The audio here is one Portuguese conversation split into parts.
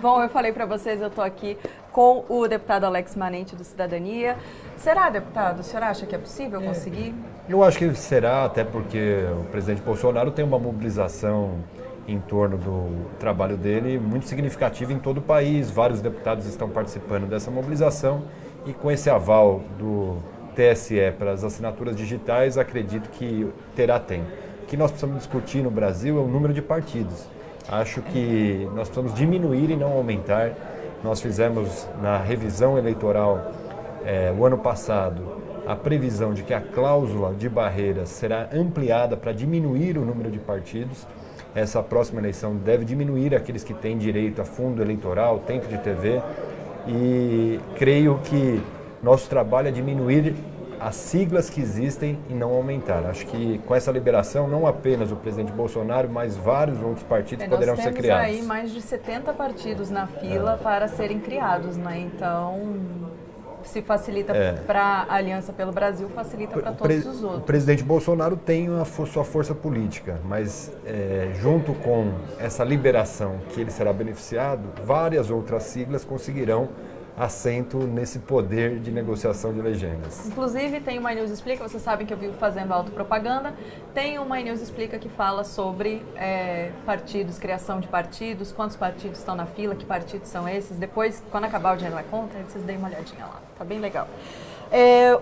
Bom, eu falei para vocês, eu estou aqui com o deputado Alex Manente, do Cidadania. Será, deputado, o senhor acha que é possível conseguir? Eu acho que será, até porque o presidente Bolsonaro tem uma mobilização em torno do trabalho dele muito significativa em todo o país. Vários deputados estão participando dessa mobilização e com esse aval do TSE para as assinaturas digitais, acredito que terá tempo. O que nós precisamos discutir no Brasil é o número de partidos. Acho que nós precisamos diminuir e não aumentar. Nós fizemos na revisão eleitoral o ano passado a previsão de que a cláusula de barreiras será ampliada para diminuir o número de partidos. Essa próxima eleição deve diminuir aqueles que têm direito a fundo eleitoral, tempo de TV, e creio que nosso trabalho é diminuir as siglas que existem e não aumentar. Acho que com essa liberação, não apenas o presidente Bolsonaro, mas vários outros partidos poderão ser criados. Nós temos aí mais de 70 partidos na fila para serem criados, né? Então, se facilita para a Aliança pelo Brasil, facilita para todos os outros. O presidente Bolsonaro tem a sua força política, mas junto com essa liberação que ele será beneficiado, várias outras siglas conseguirão assento nesse poder de negociação de legendas. Inclusive, tem o My News Explica, vocês sabem que eu vivo fazendo autopropaganda, tem o My News Explica que fala sobre partidos, criação de partidos, quantos partidos estão na fila, que partidos são esses. Depois, quando acabar o Dinheiro na Conta, vocês deem uma olhadinha lá, tá bem legal.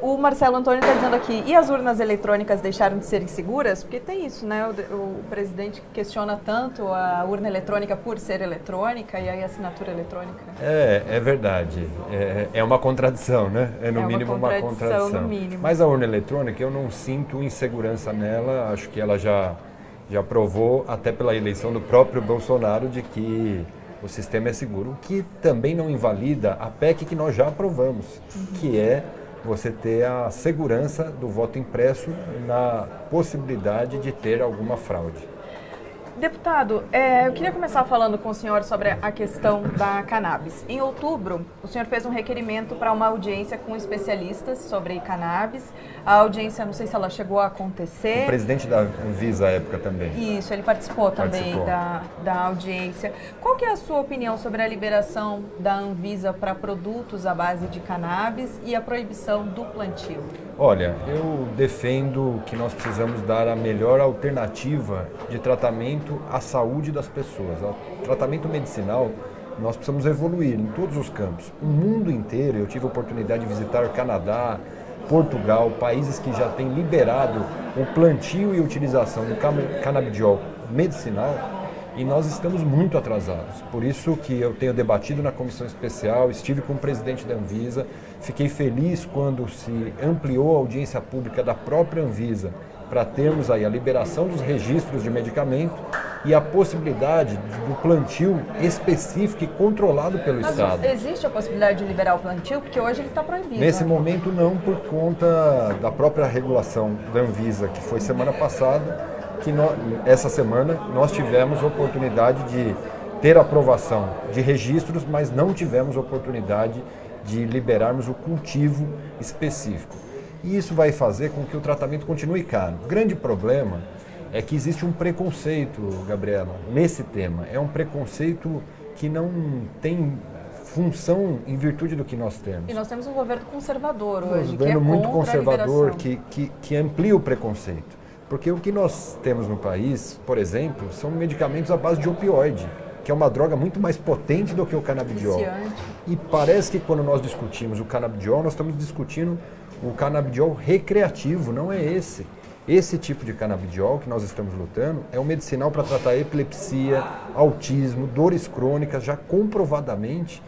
O Marcelo Antônio está dizendo aqui, e as urnas eletrônicas deixaram de serem seguras? Porque tem isso, né? O presidente questiona tanto a urna eletrônica por ser eletrônica e aí a assinatura eletrônica. É verdade. É uma contradição, né? No mínimo uma contradição. No mínimo. Mas a urna eletrônica, eu não sinto insegurança nela. Acho que ela já provou, até pela eleição do próprio Bolsonaro, de que o sistema é seguro. O que também não invalida a PEC que nós já aprovamos, que é você ter a segurança do voto impresso na possibilidade de ter alguma fraude. Deputado, eu queria começar falando com o senhor sobre a questão da cannabis. Em outubro, o senhor fez um requerimento para uma audiência com especialistas sobre cannabis. A audiência, não sei se ela chegou a acontecer. O presidente da Anvisa à época também. Isso, ele participou também da audiência. Qual que é a sua opinião sobre a liberação da Anvisa para produtos à base de cannabis e a proibição do plantio? Olha, eu defendo que nós precisamos dar a melhor alternativa de tratamento à saúde das pessoas. O tratamento medicinal, nós precisamos evoluir em todos os campos. O mundo inteiro, eu tive a oportunidade de visitar o Canadá, Portugal, países que já têm liberado o plantio e utilização do canabidiol medicinal, e nós estamos muito atrasados. Por isso que eu tenho debatido na comissão especial, estive com o presidente da Anvisa, fiquei feliz quando se ampliou a audiência pública da própria Anvisa para termos aí a liberação dos registros de medicamento e a possibilidade do plantio específico e controlado pelo Estado. Existe a possibilidade de liberar o plantio? Porque hoje ele está proibido. Nesse momento não, por conta da própria regulação da Anvisa, que foi semana passada, que essa semana nós tivemos a oportunidade de ter aprovação de registros, mas não tivemos a oportunidade de liberarmos o cultivo específico. E isso vai fazer com que o tratamento continue caro. O grande problema é que existe um preconceito, Gabriela, nesse tema. É um preconceito que não tem função em virtude do que nós temos. E nós temos um governo conservador hoje, um governo muito conservador, que amplia o preconceito. Porque o que nós temos no país, por exemplo, são medicamentos à base de opioide, que é uma droga muito mais potente do que o canabidiol. Viciante. E parece que quando nós discutimos o canabidiol, nós estamos discutindo o canabidiol recreativo, não é esse. Esse tipo de canabidiol que nós estamos lutando é um medicinal para tratar epilepsia, autismo, dores crônicas, já comprovadamente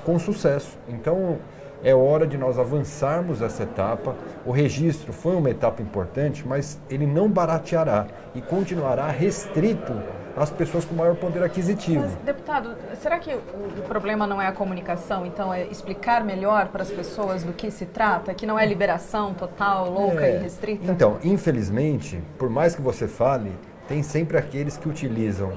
com sucesso. Então, é hora de nós avançarmos essa etapa. O registro foi uma etapa importante, mas ele não barateará e continuará restrito às pessoas com maior poder aquisitivo. Mas, deputado, será que o problema não é a comunicação? Então, é explicar melhor para as pessoas do que se trata? Que não é liberação total, louca e restrita? Então, infelizmente, por mais que você fale, tem sempre aqueles que utilizam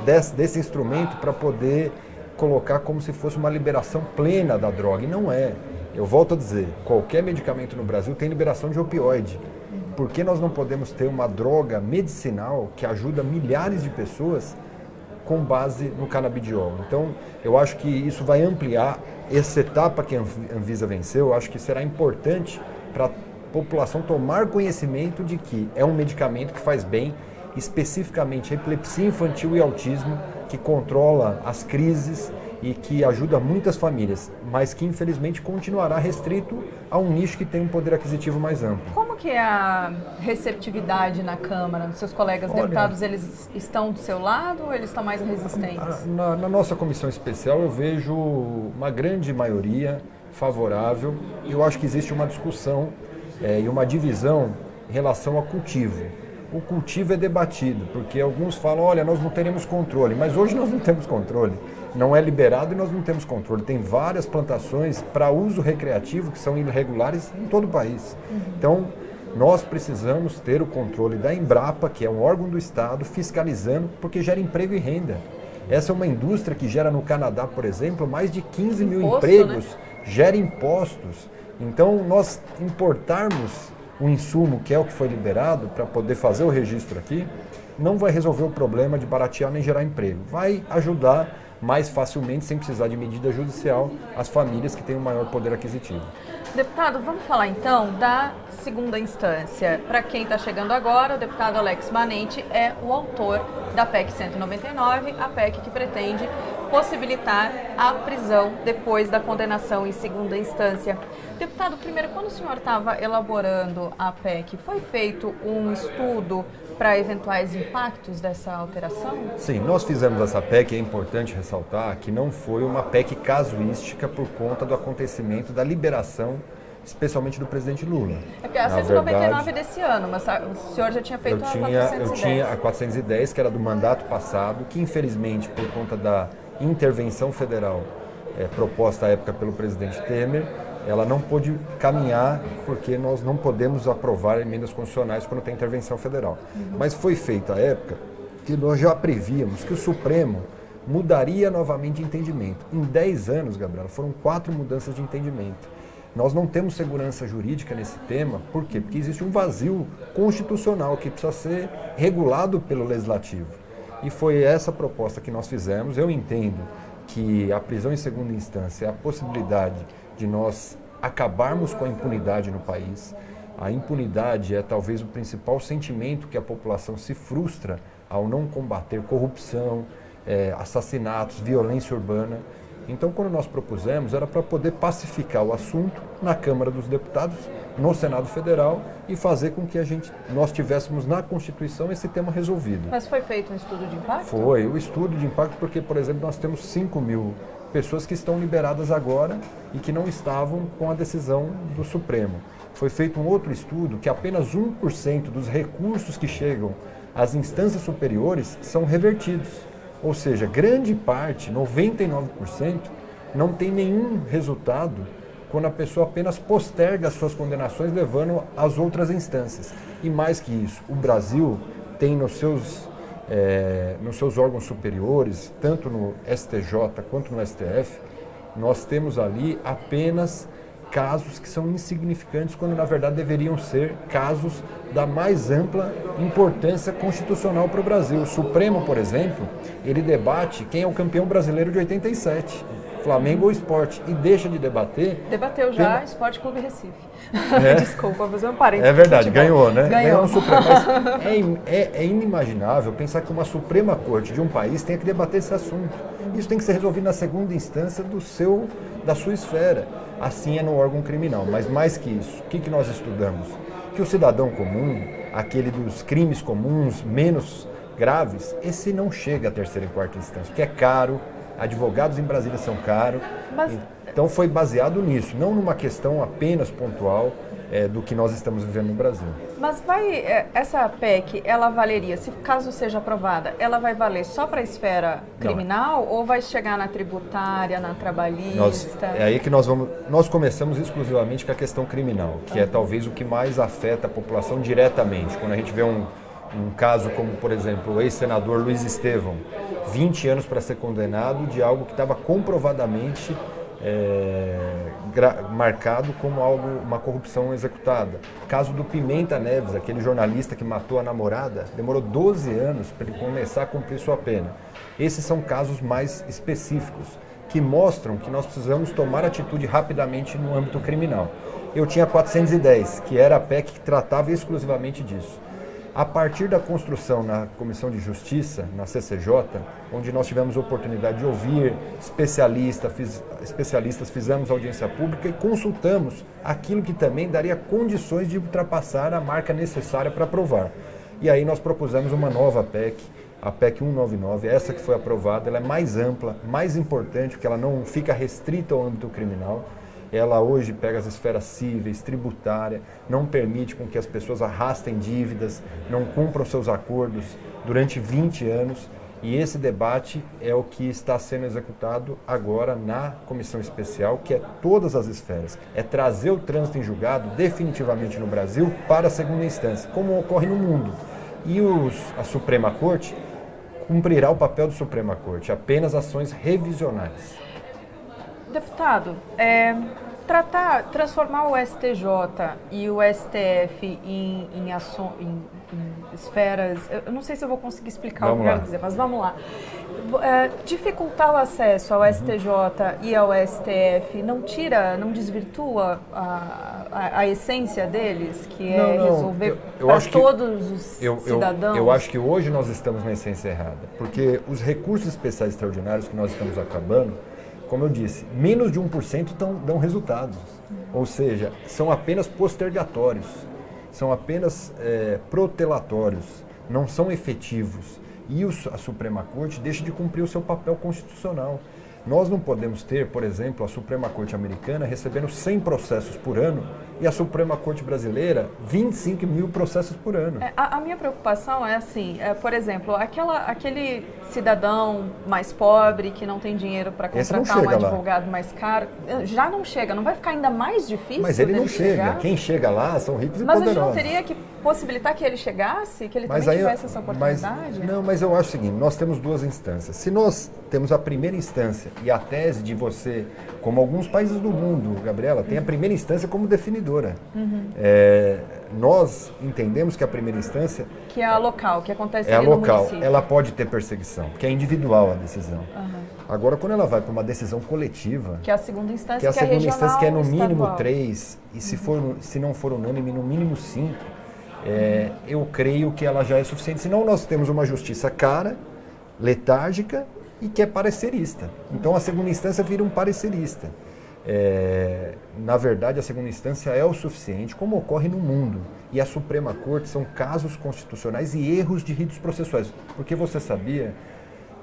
desse instrumento para poder colocar como se fosse uma liberação plena da droga, e não é. Eu volto a dizer, qualquer medicamento no Brasil tem liberação de opioide. Por que nós não podemos ter uma droga medicinal que ajuda milhares de pessoas com base no canabidiol. Então, eu acho que isso vai ampliar essa etapa que a Anvisa venceu. Eu acho que será importante para a população tomar conhecimento de que é um medicamento que faz bem, especificamente a epilepsia infantil e autismo, que controla as crises e que ajuda muitas famílias, mas que infelizmente continuará restrito a um nicho que tem um poder aquisitivo mais amplo. Como que é a receptividade na Câmara? Os seus colegas deputados, eles estão do seu lado ou eles estão mais resistentes? Na nossa comissão especial eu vejo uma grande maioria favorável. Eu acho que existe uma discussão e uma divisão em relação ao cultivo. O cultivo é debatido, porque alguns falam, olha, nós não teremos controle, mas hoje nós não temos controle. Não é liberado e nós não temos controle. Tem várias plantações para uso recreativo que são irregulares em todo o país. Então, nós precisamos ter o controle da Embrapa, que é um órgão do Estado, fiscalizando, porque gera emprego e renda. Essa é uma indústria que gera no Canadá, por exemplo, mais de 15 mil empregos, né? Gera impostos. Então, nós importarmos o insumo, que é o que foi liberado, para poder fazer o registro aqui, não vai resolver o problema de baratear nem gerar emprego. Vai ajudar mais facilmente, sem precisar de medida judicial, as famílias que têm um maior poder aquisitivo. Deputado, vamos falar então da segunda instância. Para quem está chegando agora, o deputado Alex Manente é o autor da PEC 199, a PEC que pretende possibilitar a prisão depois da condenação em segunda instância. Deputado, primeiro, quando o senhor estava elaborando a PEC, foi feito um estudo para eventuais impactos dessa alteração? Sim, nós fizemos essa PEC, é importante ressaltar que não foi uma PEC casuística por conta do acontecimento da liberação, especialmente do presidente Lula. É porque a 199 desse ano, mas o senhor já tinha feito a 410. Eu tinha a 410, que era do mandato passado, que infelizmente, por conta da intervenção federal proposta à época pelo presidente Temer, ela não pôde caminhar porque nós não podemos aprovar emendas constitucionais quando tem intervenção federal. Mas foi feita à época que nós já prevíamos que o Supremo mudaria novamente de entendimento. Em 10 anos, Gabriela, foram 4 mudanças de entendimento. Nós não temos segurança jurídica nesse tema, por quê? Porque existe um vazio constitucional que precisa ser regulado pelo Legislativo. E foi essa proposta que nós fizemos. Eu entendo que a prisão em segunda instância é a possibilidade de nós acabarmos com a impunidade no país. A impunidade é talvez o principal sentimento que a população se frustra ao não combater corrupção, assassinatos, violência urbana. Então, quando nós propusemos, era para poder pacificar o assunto na Câmara dos Deputados, no Senado Federal, e fazer com que nós tivéssemos na Constituição esse tema resolvido. Mas foi feito um estudo de impacto? Foi, o estudo de impacto, porque, por exemplo, nós temos 5 mil pessoas que estão liberadas agora e que não estavam com a decisão do Supremo. Foi feito um outro estudo que apenas 1% dos recursos que chegam às instâncias superiores são revertidos. Ou seja, grande parte, 99%, não tem nenhum resultado quando a pessoa apenas posterga as suas condenações levando às outras instâncias. E mais que isso, o Brasil tem nos seus órgãos superiores, tanto no STJ quanto no STF, nós temos ali apenas casos que são insignificantes, quando na verdade deveriam ser casos da mais ampla importância constitucional para o Brasil. O Supremo, por exemplo, ele debate quem é o campeão brasileiro de 87, Flamengo ou Sport, e deixa de debater... Debateu já Sport Clube Recife. Desculpa, vou fazer um parênteses. É verdade, ganhou, né? Ganhou no Supremo. Mas é inimaginável pensar que uma Suprema Corte de um país tenha que debater esse assunto. Isso tem que ser resolvido na segunda instância da sua esfera. Assim é no órgão criminal. Mas mais que isso, o que nós estudamos? Que o cidadão comum, aquele dos crimes comuns, menos graves, esse não chega à terceira e quarta instância, porque é caro, advogados em Brasília são caros. Então foi baseado nisso, não numa questão apenas pontual do que nós estamos vivendo no Brasil. Mas essa PEC, ela valeria, se caso seja aprovada, ela vai valer só para a esfera criminal ou vai chegar na tributária, na trabalhista? É aí que nós começamos exclusivamente com a questão criminal, que é talvez o que mais afeta a população diretamente. Quando a gente vê um caso como, por exemplo, o ex-senador Luiz Estevão, 20 anos para ser condenado de algo que estava comprovadamente marcado como uma corrupção executada. O caso do Pimenta Neves, aquele jornalista que matou a namorada, demorou 12 anos para ele começar a cumprir sua pena. Esses são casos mais específicos, que mostram que nós precisamos tomar atitude rapidamente no âmbito criminal. Eu tinha 410, que era a PEC que tratava exclusivamente disso. A partir da construção na Comissão de Justiça, na CCJ, onde nós tivemos a oportunidade de ouvir especialistas, fizemos audiência pública e consultamos aquilo que também daria condições de ultrapassar a marca necessária para aprovar. E aí nós propusemos uma nova PEC, a PEC 199, essa que foi aprovada, ela é mais ampla, mais importante, porque ela não fica restrita ao âmbito criminal. Ela hoje pega as esferas cíveis, tributária, não permite com que as pessoas arrastem dívidas, não cumpram seus acordos durante 20 anos. E esse debate é o que está sendo executado agora na comissão especial, que é todas as esferas. É trazer o trânsito em julgado definitivamente no Brasil para a segunda instância, como ocorre no mundo. E a Suprema Corte cumprirá o papel da Suprema Corte, apenas ações revisionais. Deputado, transformar o STJ e o STF em esferas, eu não sei se eu vou conseguir explicar o que eu quero dizer, mas vamos lá. Dificultar o acesso ao STJ e ao STF não desvirtua a essência deles, que é resolver para todos os cidadãos? Eu acho que hoje nós estamos na essência errada, porque os recursos especiais extraordinários que nós estamos acabando, como eu disse, menos de 1% dão resultados. Ou seja, são apenas postergatórios, são apenas protelatórios, não são efetivos. E a Suprema Corte deixa de cumprir o seu papel constitucional. Nós não podemos ter, por exemplo, a Suprema Corte americana recebendo 100 processos por ano e a Suprema Corte brasileira 25 mil processos por ano. A minha preocupação é assim, por exemplo, aquele cidadão mais pobre que não tem dinheiro para contratar um advogado mais caro, já não chega, não vai ficar ainda mais difícil? Mas ele não chega. Quem chega lá são ricos e poderosos. Mas a gente não teria que possibilitar que ele chegasse, que ele também tivesse essa oportunidade? Mas eu acho o seguinte, nós temos duas instâncias. Se nós temos a primeira instância e a tese de você, como alguns países do mundo, Gabriela, tem a primeira instância como definidora. Nós entendemos que a primeira instância... Que é a local, que acontece ali no município. É a local, ela pode ter perseguição, porque é individual a decisão. Agora, quando ela vai para uma decisão coletiva... Que é a segunda instância, que é a segunda instância, que é no mínimo estadual. 3, e se não for unânime, no mínimo 5, eu creio que ela já é suficiente. Senão nós temos uma justiça cara, letárgica e que é parecerista. Então a segunda instância vira um parecerista. Na verdade, a segunda instância é o suficiente, como ocorre no mundo. E a Suprema Corte são casos constitucionais e erros de ritos processuais. Porque você sabia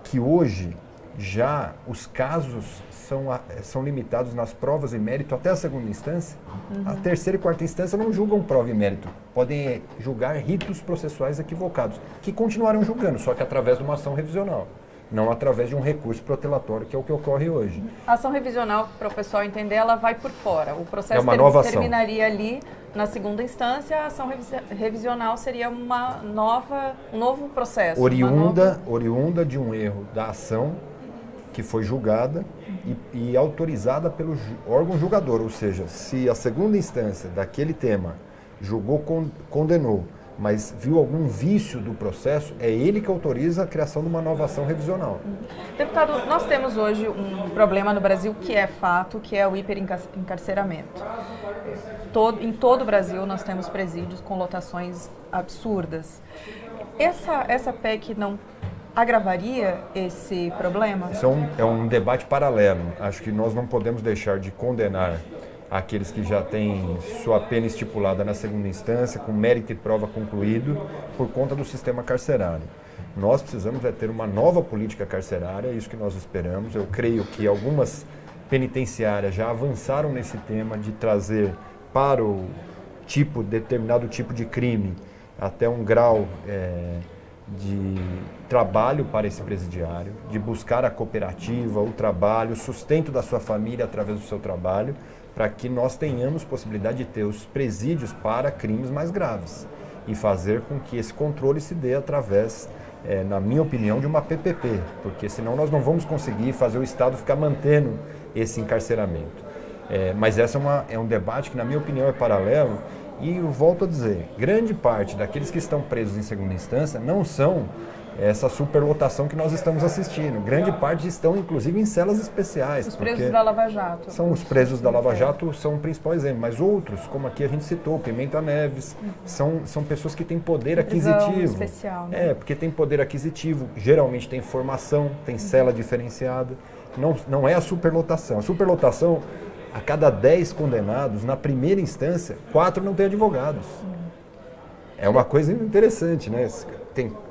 que hoje já os casos são limitados nas provas e mérito até a segunda instância? A terceira e quarta instância não julgam prova e mérito. Podem julgar ritos processuais equivocados, que continuarão julgando, só que através de uma ação revisional. Não através de um recurso protelatório, que é o que ocorre hoje. A ação revisional, para o pessoal entender, ela vai por fora. O processo terminaria ali na segunda instância, a ação revisional seria um novo processo. Oriunda de um erro da ação que foi julgada e autorizada pelo órgão julgador. Ou seja, se a segunda instância daquele tema julgou, condenou, mas viu algum vício do processo, é ele que autoriza a criação de uma nova ação revisional. Deputado, nós temos hoje um problema no Brasil que é fato, que é o hiperencarceramento. Em todo o Brasil nós temos presídios com lotações absurdas. Essa PEC não agravaria esse problema? Isso é um debate paralelo. Acho que nós não podemos deixar de condenar aqueles que já têm sua pena estipulada na segunda instância, com mérito e prova concluído, por conta do sistema carcerário. Nós precisamos ter uma nova política carcerária, é isso que nós esperamos. Eu creio que algumas penitenciárias já avançaram nesse tema de trazer para o determinado tipo de crime até um grau de trabalho para esse presidiário, de buscar a cooperativa, o trabalho, o sustento da sua família através do seu trabalho, para que nós tenhamos possibilidade de ter os presídios para crimes mais graves e fazer com que esse controle se dê através na minha opinião, de uma PPP, porque senão nós não vamos conseguir fazer o Estado ficar mantendo esse encarceramento. Mas esse é um debate que, na minha opinião, é paralelo e eu volto a dizer, grande parte daqueles que estão presos em segunda instância não são essa superlotação que nós estamos assistindo. Grande parte estão, inclusive, em celas especiais. Os presos da Lava Jato. São os presos da Lava Jato, são o principal exemplo. Mas outros, como aqui a gente citou, Pimenta Neves, são pessoas que têm poder aquisitivo. Especial, né? Porque tem poder aquisitivo, geralmente tem formação, tem cela diferenciada. Não é a superlotação. A superlotação, a cada 10 condenados, na primeira instância, 4 não têm advogados. É uma coisa interessante, né?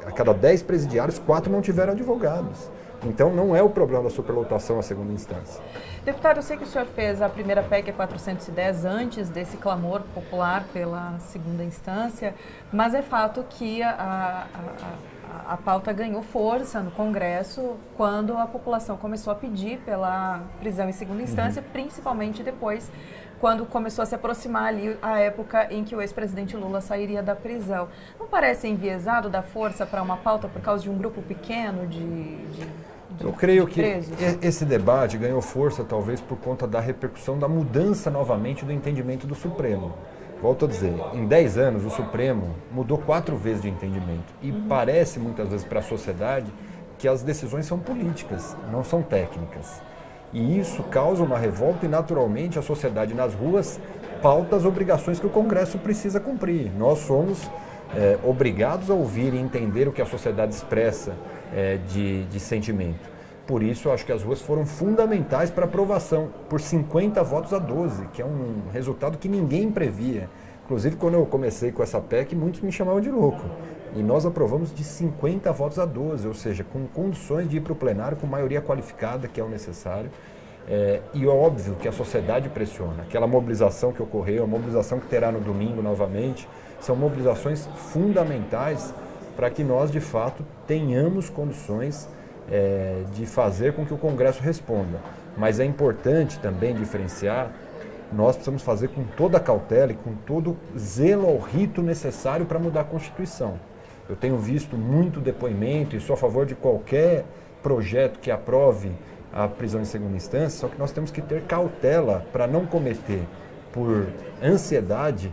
A cada 10 presidiários, 4 não tiveram advogados. Então, não é o problema da superlotação a segunda instância. Deputado, eu sei que o senhor fez a primeira PEC 410 antes desse clamor popular pela segunda instância, mas é fato que a pauta ganhou força no Congresso quando a população começou a pedir pela prisão em segunda instância, principalmente depois quando começou a se aproximar ali a época em que o ex-presidente Lula sairia da prisão. Não parece enviesado dar força para uma pauta por causa de um grupo pequeno de Eu creio que presos? Esse debate ganhou força talvez por conta da repercussão da mudança novamente do entendimento do Supremo. Volto a dizer, em 10 anos o Supremo mudou 4 vezes de entendimento e parece muitas vezes para a sociedade que as decisões são políticas, não são técnicas. E isso causa uma revolta e, naturalmente, a sociedade nas ruas pauta as obrigações que o Congresso precisa cumprir. Nós somos obrigados a ouvir e entender o que a sociedade expressa de sentimento. Por isso, eu acho que as ruas foram fundamentais para a aprovação, por 50 votos a 12, que é um resultado que ninguém previa. Inclusive, quando eu comecei com essa PEC, muitos me chamavam de louco. E nós aprovamos de 50 votos a 12, ou seja, com condições de ir para o plenário com maioria qualificada, que é o necessário. E é óbvio que a sociedade pressiona. Aquela mobilização que ocorreu, a mobilização que terá no domingo novamente, são mobilizações fundamentais para que nós, de fato, tenhamos condições de fazer com que o Congresso responda. Mas é importante também diferenciar, nós precisamos fazer com toda a cautela e com todo zelo ao rito necessário para mudar a Constituição. Eu tenho visto muito depoimento e sou a favor de qualquer projeto que aprove a prisão em segunda instância, só que nós temos que ter cautela para não cometer, por ansiedade,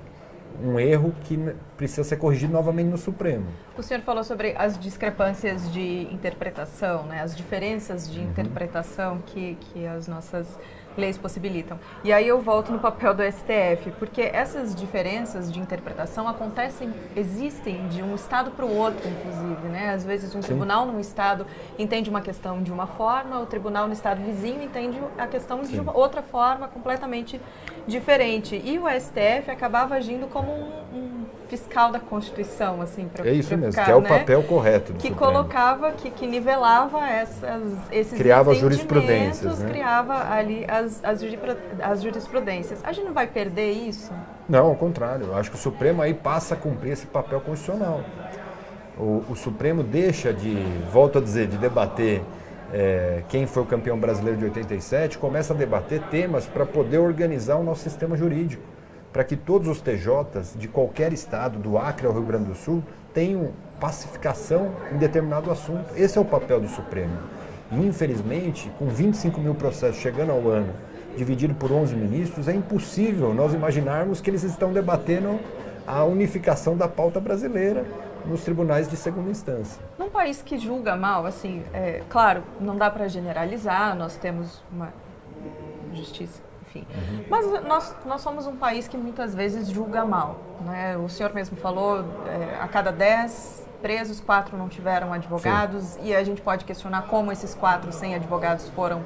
um erro que precisa ser corrigido novamente no Supremo. O senhor falou sobre as discrepâncias de interpretação, né? As diferenças de interpretação que as nossas leis possibilitam. E aí eu volto no papel do STF, porque essas diferenças de interpretação existem de um estado para o outro, inclusive, né? Às vezes um tribunal num estado entende uma questão de uma forma, o tribunal no estado vizinho entende a questão de uma outra forma completamente diferente. E o STF acabava agindo como um fiscal da Constituição, assim, para isso mesmo, ficar, que é o né? papel correto do que Supremo. Colocava, que nivelava esses criava entendimentos, jurisprudências, né? Criava ali as jurisprudências. A gente não vai perder isso? Não, ao contrário. Eu acho que o Supremo aí passa a cumprir esse papel constitucional. O Supremo deixa volto a dizer, de debater quem foi o campeão brasileiro de 87, começa a debater temas para poder organizar o nosso sistema jurídico, para que todos os TJs de qualquer estado, do Acre ao Rio Grande do Sul, tenham pacificação em determinado assunto. Esse é o papel do Supremo. E, infelizmente, com 25 mil processos chegando ao ano, dividido por 11 ministros, é impossível nós imaginarmos que eles estão debatendo a unificação da pauta brasileira nos tribunais de segunda instância. Num país que julga mal, assim, claro, não dá para generalizar, nós temos uma justiça, enfim. Mas nós somos um país que muitas vezes julga mal, né? O senhor mesmo falou, a cada 10 presos, 4 não tiveram advogados. Sim. E a gente pode questionar como esses 4 sem advogados foram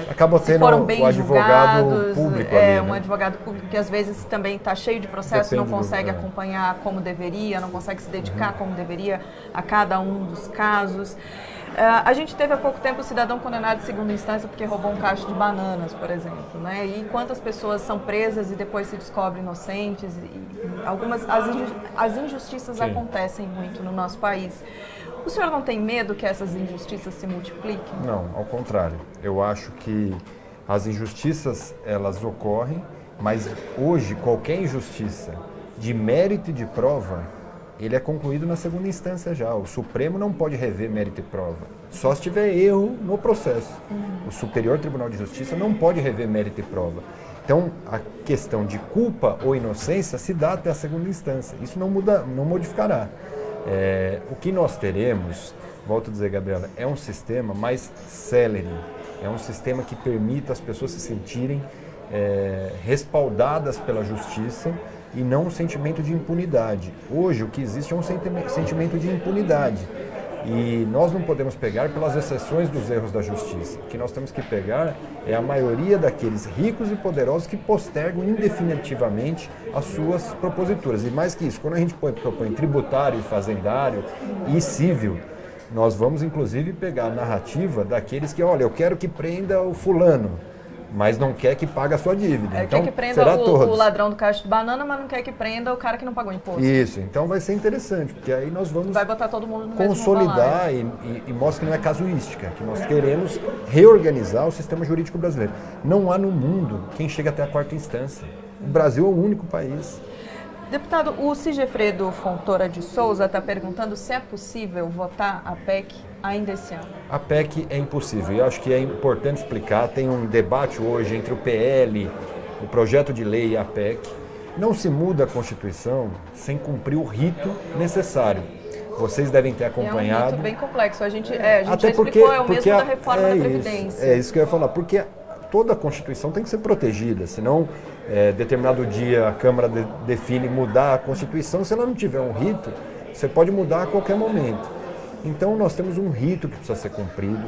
acaba tendo o advogado público ali, né? Um advogado público que às vezes também está cheio de processo, não consegue acompanhar como deveria, não consegue se dedicar como deveria a cada um dos casos. A gente teve há pouco tempo o cidadão condenado de segunda instância porque roubou um cacho de bananas, por exemplo, né? E quantas pessoas são presas e depois se descobrem inocentes as injustiças Sim. acontecem muito no nosso país. O senhor não tem medo que essas injustiças se multipliquem? Não, ao contrário. Eu acho que as injustiças, elas ocorrem, mas hoje qualquer injustiça de mérito e de prova ele é concluído na segunda instância já. O Supremo não pode rever mérito e prova, só se tiver erro no processo. O Superior Tribunal de Justiça não pode rever mérito e prova. Então, a questão de culpa ou inocência se dá até a segunda instância. Isso não modificará. O que nós teremos, volto a dizer, Gabriela, é um sistema mais célere, é um sistema que permita as pessoas se sentirem respaldadas pela justiça e não um sentimento de impunidade. Hoje, o que existe é um sentimento de impunidade. E nós não podemos pegar pelas exceções dos erros da justiça. O que nós temos que pegar é a maioria daqueles ricos e poderosos que postergam indefinitivamente as suas proposituras. E mais que isso, quando a gente propõe tributário, fazendário e civil, nós vamos inclusive pegar a narrativa daqueles que, olha, eu quero que prenda o fulano, mas não quer que pague a sua dívida. Então, quer que prenda o ladrão do cacho de banana, mas não quer que prenda o cara que não pagou imposto. Isso, então vai ser interessante, porque aí nós vamos vai botar todo mundo no consolidar e mostra que não é casuística, que nós queremos reorganizar o sistema jurídico brasileiro. Não há no mundo quem chega até a quarta instância. O Brasil é o único país. Deputado, o Sigefredo Fontoura de Souza está perguntando se é possível votar a PEC ainda esse ano. A PEC é impossível. Eu acho que é importante explicar. Tem um debate hoje entre o PL, o projeto de lei e a PEC. Não se muda a Constituição sem cumprir o rito necessário. Vocês devem ter acompanhado. É um rito bem complexo. A gente já explicou, é o mesmo da reforma da Previdência. É isso que eu ia falar. Porque toda a Constituição tem que ser protegida, senão determinado dia a Câmara define mudar a Constituição, se ela não tiver um rito, você pode mudar a qualquer momento. Então nós temos um rito que precisa ser cumprido,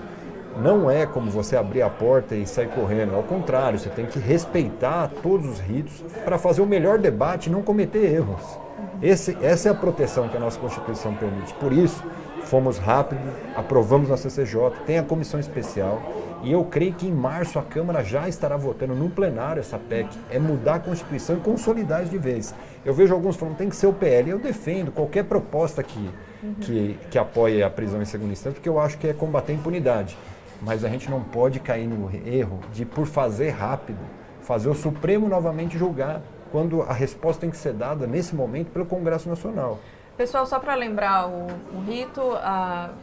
não é como você abrir a porta e sair correndo, ao contrário, você tem que respeitar todos os ritos para fazer o melhor debate e não cometer erros. Essa é a proteção que a nossa Constituição permite. Por isso, fomos rápidos, aprovamos na CCJ, tem a comissão especial, e eu creio que em março a Câmara já estará votando no plenário essa PEC. É mudar a Constituição e consolidar de vez. Eu vejo alguns falando que tem que ser o PL. Eu defendo qualquer proposta que apoie a prisão em segunda instância, porque eu acho que é combater a impunidade. Mas a gente não pode cair no erro de, por fazer rápido, fazer o Supremo novamente julgar, quando a resposta tem que ser dada, nesse momento, pelo Congresso Nacional. Pessoal, só para lembrar o rito,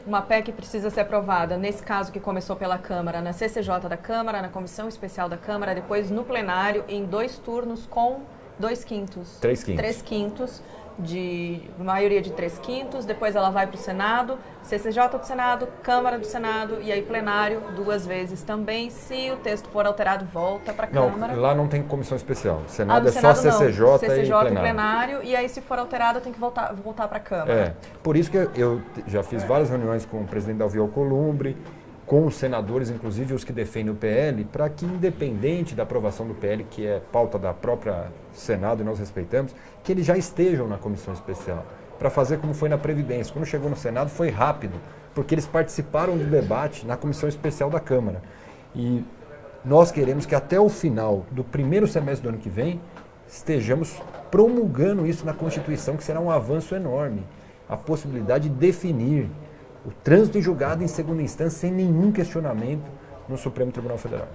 uma PEC precisa ser aprovada, nesse caso que começou pela Câmara, na CCJ da Câmara, na Comissão Especial da Câmara, depois no plenário, em 2 turnos com 2/5. 3/5, de maioria de 3/5, depois ela vai para o Senado, CCJ do Senado, Câmara do Senado e aí plenário 2 vezes também. Se o texto for alterado, volta para a Câmara. Lá não tem comissão especial. Senado é só CCJ e plenário. E aí, se for alterado, tem que voltar para a Câmara. Por isso que eu já fiz várias reuniões com o presidente Davi Alcolumbre, com os senadores, inclusive os que defendem o PL, para que, independente da aprovação do PL, que é pauta da própria Senado e nós respeitamos, que eles já estejam na comissão especial, para fazer como foi na Previdência. Quando chegou no Senado foi rápido, porque eles participaram do debate na comissão especial da Câmara. E nós queremos que até o final do primeiro semestre do ano que vem, estejamos promulgando isso na Constituição, que será um avanço enorme. A possibilidade de definir o trânsito em julgado em segunda instância sem nenhum questionamento no Supremo Tribunal Federal.